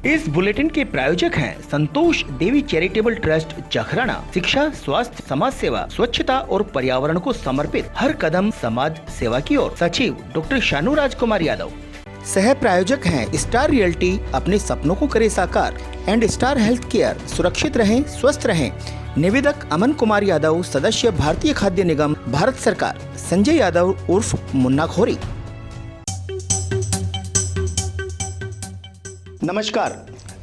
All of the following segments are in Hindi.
इस बुलेटिन के प्रायोजक हैं संतोष देवी चैरिटेबल ट्रस्ट जखराना। शिक्षा, स्वास्थ्य, समाज सेवा, स्वच्छता और पर्यावरण को समर्पित हर कदम समाज सेवा की ओर। सचिव डॉक्टर शानू राजकुमार यादव। सह प्रायोजक हैं स्टार रियल्टी, अपने सपनों को करे साकार, एंड स्टार हेल्थ केयर, सुरक्षित रहें, स्वस्थ रहें। निवेदक अमन कुमार यादव, सदस्य भारतीय खाद्य निगम, भारत सरकार। संजय यादव उर्फ मुन्ना खोरी। नमस्कार,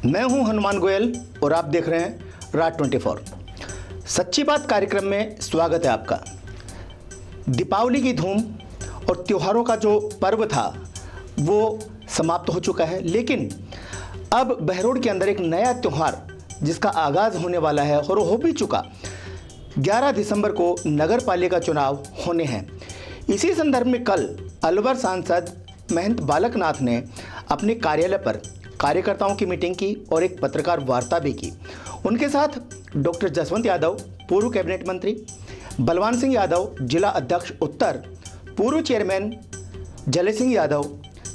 मैं हूं हनुमान गोयल और आप देख रहे हैं राज 24। सच्ची बात कार्यक्रम में स्वागत है आपका। दीपावली की धूम और त्योहारों का जो पर्व था वो समाप्त हो चुका है, लेकिन अब बहरोड के अंदर एक नया त्यौहार जिसका आगाज होने वाला है और हो भी चुका। 11 दिसंबर को नगर पालिका चुनाव होने हैं। इसी संदर्भ में कल अलवर सांसद महंत बालकनाथ ने अपने कार्यालय पर कार्यकर्ताओं की मीटिंग की और एक पत्रकार वार्ता भी की। उनके साथ डॉक्टर जसवंत यादव, पूर्व कैबिनेट मंत्री, बलवान सिंह यादव, जिला अध्यक्ष उत्तर, पूर्व चेयरमैन जले सिंह यादव,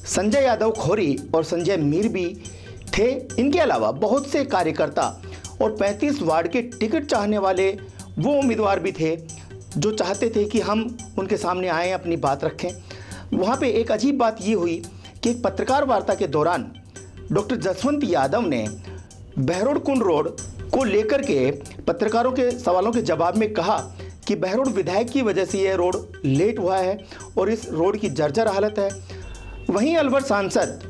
संजय यादव खोरी और संजय मीर भी थे। इनके अलावा बहुत से कार्यकर्ता और 35 वार्ड के टिकट चाहने वाले वो उम्मीदवार भी थे जो चाहते थे कि हम उनके सामने आएँ, अपनी बात रखें। वहाँ पे एक अजीब बात ये हुई कि एक पत्रकार वार्ता के दौरान डॉक्टर जसवंत यादव ने बहरोड कुंड रोड को लेकर के पत्रकारों के सवालों के जवाब में कहा कि बहरोड विधायक की वजह से यह रोड लेट हुआ है और इस रोड की जर्जर हालत है। वहीं अलवर सांसद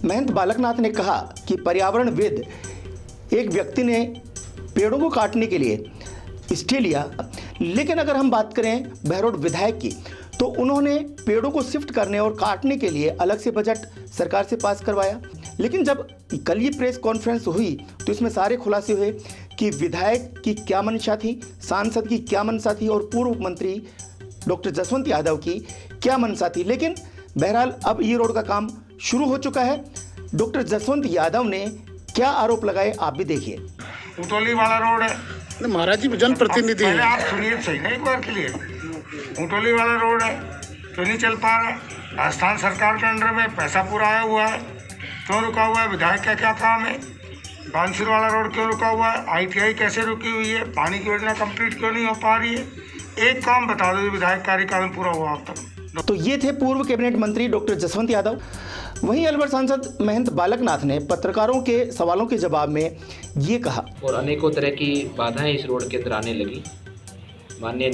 महंत बालकनाथ ने कहा कि पर्यावरणविद एक व्यक्ति ने पेड़ों को काटने के लिए स्टे लिया, लेकिन अगर हम बात करें बहरोड विधायक की तो उन्होंने पेड़ों को शिफ्ट करने और काटने के लिए अलग से बजट सरकार से पास करवाया। लेकिन जब कल ये प्रेस कॉन्फ्रेंस हुई तो इसमें सारे खुलासे हुए कि विधायक की क्या मंशा थी, सांसद की क्या मंशा थी और पूर्व मंत्री डॉक्टर जसवंत यादव की क्या मंशा थी। लेकिन बहरहाल अब ये रोड का काम शुरू हो चुका है। डॉक्टर जसवंत यादव ने क्या आरोप लगाए आप भी देखिए। उटोली वाला रोड है महाराज जी, जनप्रतिनिधि है। आप सुनिए सही ना एक बार के लिए। उटोली वाला रोड है तो नहीं चल पा रहा है। राजस्थान सरकार के अंडर में पैसा पूरा आया हुआ है, क्यों रुका हुआ है? विधायक का क्या काम है? बांसुर वाला रोड क्यों रुका हुआ है? ITI कैसे रुकी हुई है? पानी की योजना कंप्लीट क्यों नहीं हो पा रही है? एक काम बता दो विधायक कार्यकाल में पूरा हुआ अब तक। तो ये थे पूर्व कैबिनेट मंत्री डॉक्टर जसवंत यादव। वहीं अलवर सांसद महंत बालकनाथ ने पत्रकारों के सवालों के जवाब में ये कहा। और अनेकों तरह की बाधाएं इस रोड के अंदर आने लगी। माननीय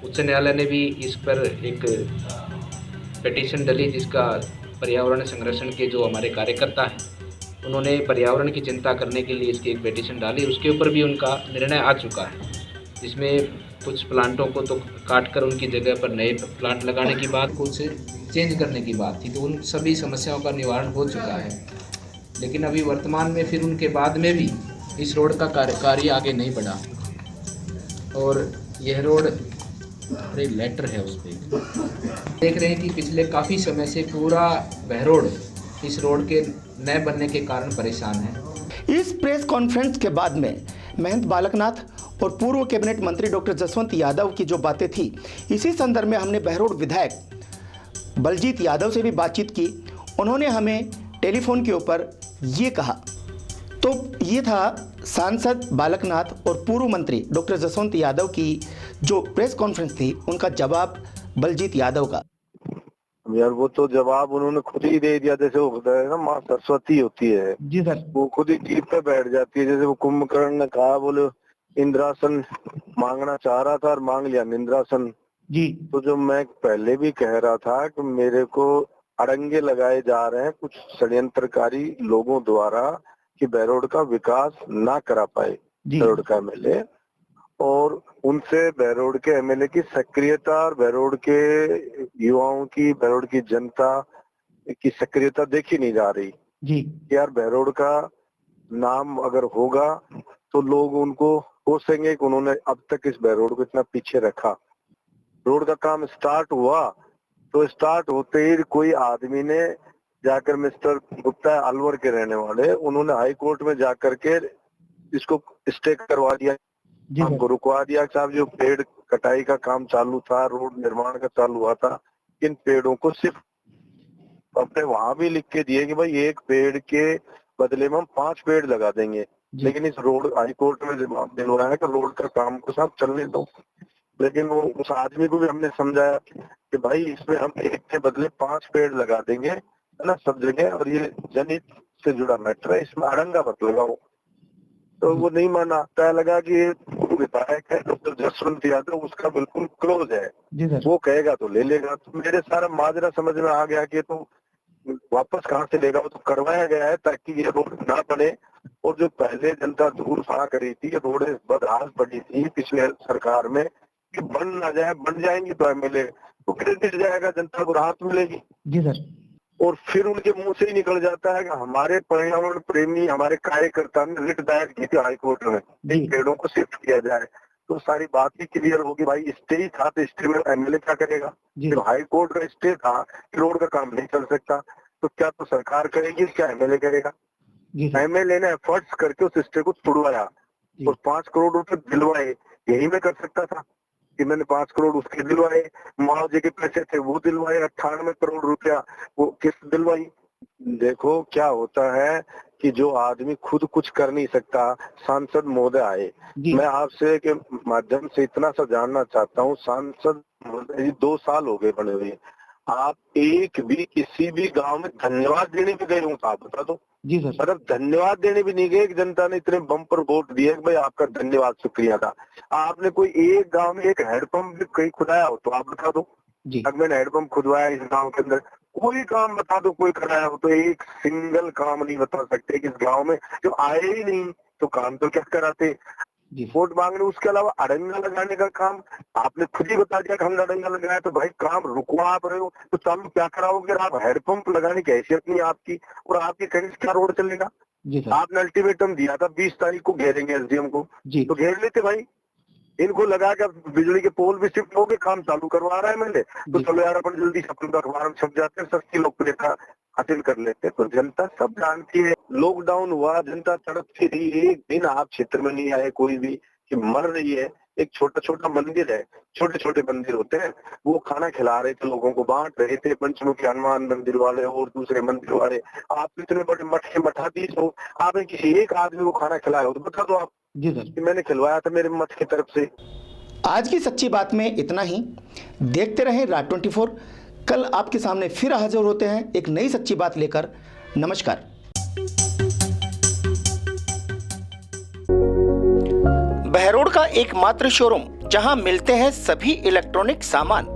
उच्च न्यायालय ने भी इस पर एक पिटीशन डली, जिसका पर्यावरण संरक्षण के जो हमारे कार्यकर्ता हैं उन्होंने पर्यावरण की चिंता करने के लिए इसकी एक पिटीशन डाली। उसके ऊपर भी उनका निर्णय आ चुका है, जिसमें कुछ प्लांटों को तो काट कर उनकी जगह पर नए प्लांट लगाने की बात, कुछ चेंज करने की बात थी। तो उन सभी समस्याओं का निवारण हो चुका है। लेकिन अभी वर्तमान में फिर उनके बाद में भी इस रोड का कार्य आगे नहीं बढ़ा और यह रोड एक लेटर है उस पर देख रहे हैं कि पिछले काफ़ी समय से पूरा बहरोड इस रोड के नए बनने के कारण परेशान है। इस प्रेस कॉन्फ्रेंस के बाद में महंत बालकनाथ और पूर्व कैबिनेट मंत्री डॉक्टर जसवंत यादव की जो बातें थी, इसी संदर्भ में हमने बहरोड विधायक बलजीत यादव से भी बातचीत की। उन्होंने हमें टेलीफोन के ऊपर ये कहा। तो ये था सांसद बालकनाथ और पूर्व मंत्री डॉक्टर जसवंत यादव की जो प्रेस कॉन्फ्रेंस थी, उनका जवाब बलजीत यादव का। यार वो तो जवाब उन्होंने खुद ही दे दिया। जैसे वो होता है ना, माँ सरस्वती होती है जी सर, वो खुद ही जीप पे बैठ जाती है। जैसे वो कुंभकर्ण ने कहा, बोले इंद्रासन मांगना चाह रहा था और मांग लिया निंद्रासन जी। तो जो मैं पहले भी कह रहा था कि मेरे को अड़ंगे लगाए जा रहे हैं कुछ षड्यंत्रकारी लोगों द्वारा कि बहरोड का विकास ना करा पाए बहरोड का MLA, और उनसे बहरोड के MLA की सक्रियता और बहरोड के युवाओं की, बहरोड की जनता की सक्रियता देखी नहीं जा रही जी। यार बहरोड का नाम अगर होगा तो लोग उनको कोसेंगे कि उन्होंने अब तक इस बहरोड को इतना पीछे रखा। रोड का काम स्टार्ट हुआ तो स्टार्ट होते ही कोई आदमी ने जाकर, मिस्टर गुप्ता अलवर के रहने वाले, उन्होंने हाई कोर्ट में जाकर के इसको स्टे करवा दिया, हमको रुकवा दिया। साहब जो पेड़ कटाई का काम चालू था, रोड निर्माण का चालू हुआ था, इन पेड़ों को सिर्फ अपने वहां भी लिख के दिए कि भाई एक पेड़ के बदले में हम 5 पेड़ लगा देंगे। लेकिन इस रोड हाई कोर्ट में जवाब दिलवाया है कि रोड का काम को साथ चलने दो। लेकिन वो उस आदमी को भी हमने समझाया कि भाई इसमें हम 1 के बदले 5 पेड़ लगा देंगे, है ना, सब जगह, और ये जनहित से जुड़ा मैटर है, इसमें अड़ंगा मत लगाओ। तो वो नहीं माना। तय लगा कि ये विधायक है डॉक्टर जसवंत यादव, उसका बिल्कुल क्लोज है, वो कहेगा तो ले लेगा। तो मेरे सारा माजरा समझ में आ गया कि तो वापस कहाँ से लेगा, वो तो करवाया गया है ताकि ये रोड ना बने। और जो पहले जनता दूर फा करी थी, रोड बदहाल पड़ी थी पिछले सरकार में, कि बन ना जाए, बन जाएंगी तो एमएलए तो क्रेडिट जाएगा, जनता को राहत मिलेगी। जी सर। और फिर उनके मुंह से ही निकल जाता है कि हमारे पर्यावरण प्रेमी, हमारे कार्यकर्ता ने रिट दायर की थी हाई कोर्ट में, इन पेड़ों को शिफ्ट किया जाए। तो सारी बात ही क्लियर होगी। भाई स्टे ही था तो स्टे में एमएलए क्या करेगा? जब हाई कोर्ट का स्टे था कि रोड का काम नहीं चल सकता, तो क्या तो सरकार करेगी, क्या एमएलए करेगा? एमएलए ने एफर्ट्स करके उस स्टे को छुड़वाया और 5 करोड़ रुपए दिलवाए। यही मैं कर सकता था कि मैंने 5 करोड़ उसके दिलवाए, मुआवजे के पैसे थे वो दिलवाए, 98 करोड़ रुपया वो किस्त दिलवाई। देखो क्या होता है कि जो आदमी खुद कुछ कर नहीं सकता, सांसद महोदय आए, मैं आपसे के माध्यम से इतना सा जानना चाहता हूँ, सांसद महोदय 2 साल हो गए बने हुए, आप एक भी किसी भी गांव में धन्यवाद देने भी गए हूँ तो आप बता दो। जी सर। मतलब धन्यवाद देने भी नहीं गए कि जनता ने इतने बम्पर वोट दिए, भाई आपका धन्यवाद शुक्रिया था। आपने कोई एक गांव में एक हैंडपंप भी कहीं खुदाया हो तो आप बता दो। अगर मैंने हैंडपंप खुदवाया इस गांव के अंदर, कोई काम बता दो कोई कराया हो तो एक सिंगल काम नहीं बता सकते कि इस गांव में जो आए ही नहीं तो काम तो क्या कराते, वोट मांगने। उसके अलावा अड़ंगा लगाने का काम आपने खुद ही बता दिया कि हमने अड़ंगा लगाया, तो भाई काम रुकवा आप रहे हो तो चालू क्या कराओगे? आप हैंडपंप लगाने की हैसियत नहीं आपकी, और आपके कहीं क्या रोड चलेगा? आपने अल्टीमेटम दिया था 20 तारीख को घेरेंगे एसडीएम को, तो घेर लेते भाई। इनको लगा कि बिजली के पोल भी शिफ्ट हो गए, काम चालू करवा रहा है मैंने, तो चलो यार अपन जल्दी अपने अखबार में छप जाते हैं, सस्ती लोकप्रियता हासिल कर लेते हैं। तो जनता सब जानती है, लॉकडाउन हुआ, जनता तड़पती रही, एक दिन आप क्षेत्र में नहीं आए कोई भी कि मर रही है। एक छोटा छोटा मंदिर है, छोटे छोटे मंदिर होते हैं, वो खाना खिला रहे थे, लोगों को बांट रहे थे, पंचमुखी हनुमान मंदिर वाले और दूसरे मंदिर वाले। आप इतने बड़े मठ के मठाधीश हो, आपने किसी एक आदमी को खाना खिलाया हो तो बता दो आप जी सर कि मैंने खिलवाया था मेरे मठ की तरफ से। आज की सच्ची बात में इतना ही। देखते रहें रात 24। कल आपके सामने फिर हाजिर होते हैं एक नई सच्ची बात लेकर। नमस्कार। बहरोड का एकमात्र शोरूम जहां मिलते हैं सभी इलेक्ट्रॉनिक सामान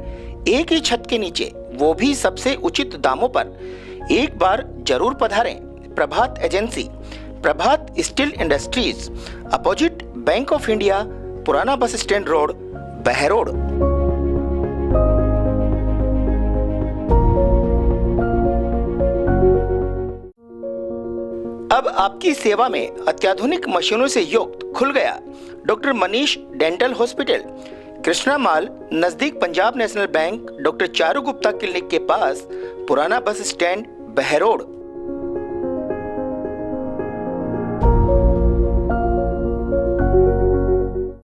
एक ही छत के नीचे, वो भी सबसे उचित दामों पर। एक बार जरूर पधारें। Prabhat agency, Prabhat steel industries, opposite bank of India, पुराना बस स्टैंड रोड, बहरोड। अब आपकी सेवा में अत्याधुनिक मशीनों से युक्त खुल गया doctor Manish dental hospital, Krishna mall, नजदीक Punjab national bank, doctor Charu Gupta clinic के पास, पुराना बस स्टैंड, बहरोड।